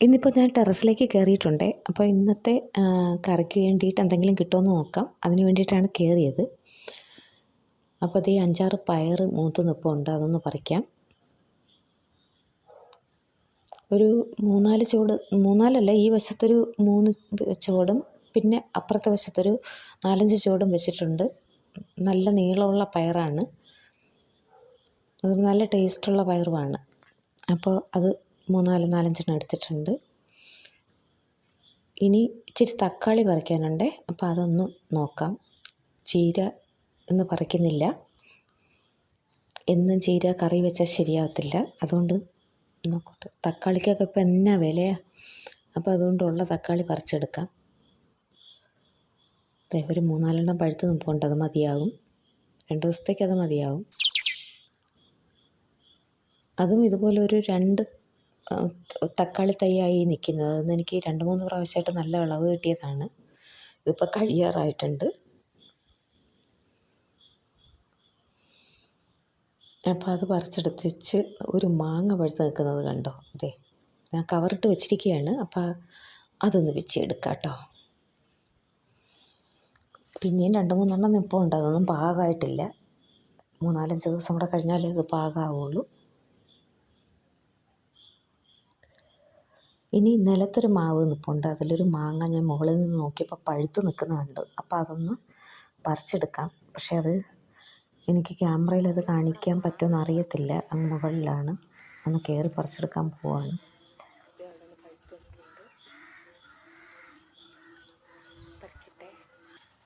ഇന്നിപ്പോൾ ഞാൻ ടെറസിലേക്ക് കയറിയിട്ടുണ്ട്. അപ്പോൾ ഇന്നത്തെ കറിക്ക് വേണ്ടിയിട്ട് എന്തെങ്കിലും കിട്ടുമെന്ന് നോക്കാം. അതിന് വേണ്ടിയിട്ടാണ് കയറിയത്. അപ്പോൾ അതേ 5-6 പയർ മൂത്ത് നിൽപ്പുണ്ട്, അതൊന്ന് പറിക്കാം. ഒരു 3-4 ചുവട്, 3-4 ഈ വശത്തൊരു 3 ചുവടും പിന്നെ അപ്പുറത്തെ വശത്തൊരു 4-5 ചുവടും വെച്ചിട്ടുണ്ട്. നല്ല നീളമുള്ള പയറാണ്, അത് നല്ല ടേസ്റ്റുള്ള പയറുമാണ്. അപ്പോൾ അത് 4-5 എടുത്തിട്ടുണ്ട്. ഇനി ഇച്ചിരി തക്കാളി പറിക്കാനുണ്ട്, അപ്പോൾ അതൊന്ന് നോക്കാം. ചീര ഇന്ന് പറിക്കുന്നില്ല, എന്നും ചീര കറി വെച്ചാൽ ശരിയാകത്തില്ല. അതുകൊണ്ട് നോക്കട്ടെ. തക്കാളിക്കൊക്കെ ഇപ്പം എന്നാ വിലയാണ്, അപ്പോൾ അതുകൊണ്ടുള്ള തക്കാളി പറിച്ചെടുക്കാം. ഒരു 3-4 പഴുത്ത് നിൽപ്പുണ്ട്, അത് മതിയാകും. 2 ദിവസത്തേക്ക് അത് മതിയാകും. അതും ഇതുപോലെ ഒരു 2 തക്കാളി തൈയായി നിൽക്കുന്നത്. അതൊന്ന് എനിക്ക് 2-3 പ്രാവശ്യമായിട്ട് നല്ല വിളവ് കിട്ടിയതാണ്. ഇതിപ്പോൾ കഴിയാറായിട്ടുണ്ട്. അപ്പോൾ അത് പറിച്ചെടുത്തിച്ച് ഒരു മാങ്ങ പഴുത്ത് നിൽക്കുന്നത് കണ്ടോ. അതെ, ഞാൻ കവറിട്ട് വെച്ചിരിക്കുകയാണ്. അപ്പോൾ അതൊന്ന് വെച്ചെടുക്കാം കേട്ടോ. പിന്നെയും 2-3 നിൽപ്പുണ്ട്, അതൊന്നും പാകമായിട്ടില്ല. 3-4 ദിവസം കൂടെ കഴിഞ്ഞാലേ ഇത് പാകമാവുള്ളൂ. ഇനി നിലത്തൊരു മാവ് നിൽപ്പുണ്ട്, അതിലൊരു മാങ്ങ ഞാൻ മുകളിൽ നിന്ന് നോക്കിയപ്പോൾ പഴുത്ത് നിൽക്കുന്നുണ്ട്. അപ്പോൾ അതൊന്ന് പറിച്ചെടുക്കാം. പക്ഷേ അത് എനിക്ക് ക്യാമറയിൽ അത് കാണിക്കാൻ പറ്റുമെന്ന് അറിയത്തില്ല. അങ്ങ് മുകളിലാണ്, ഒന്ന് കയറി പറിച്ചെടുക്കാൻ പോവാണ്.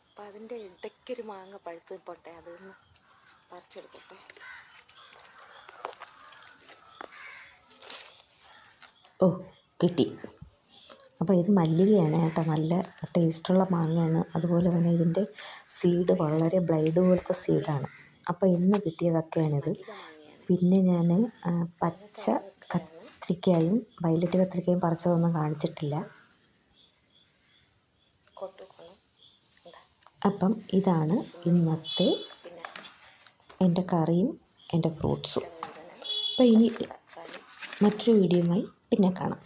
അപ്പം അതിൻ്റെ ഇടയ്ക്കൊരു മാങ്ങ പഴുത്ത് പോട്ടെ, അതൊന്ന് പറിച്ചെടുക്കട്ടെ. ഓ, കിട്ടി. അപ്പോൾ ഇത് മല്ലികയാണ് കേട്ടോ, നല്ല ടേസ്റ്റുള്ള മാങ്ങയാണ്. അതുപോലെ തന്നെ ഇതിൻ്റെ സീഡ് വളരെ ബ്ലൈഡ് പോലത്തെ സീഡാണ്. അപ്പോൾ ഇന്ന് കിട്ടിയതൊക്കെയാണിത്. പിന്നെ ഞാൻ പച്ച കത്തിരിക്കയും വയലറ്റ് കത്തിരിക്കയും പറിച്ചതൊന്നും കാണിച്ചിട്ടില്ല. അപ്പം ഇതാണ് ഇന്നത്തെ എൻ്റെ കറിയും എൻ്റെ ഫ്രൂട്ട്സും. അപ്പോൾ ഇനി മറ്റൊരു വീഡിയോയുമായി പിന്നെ കാണാം.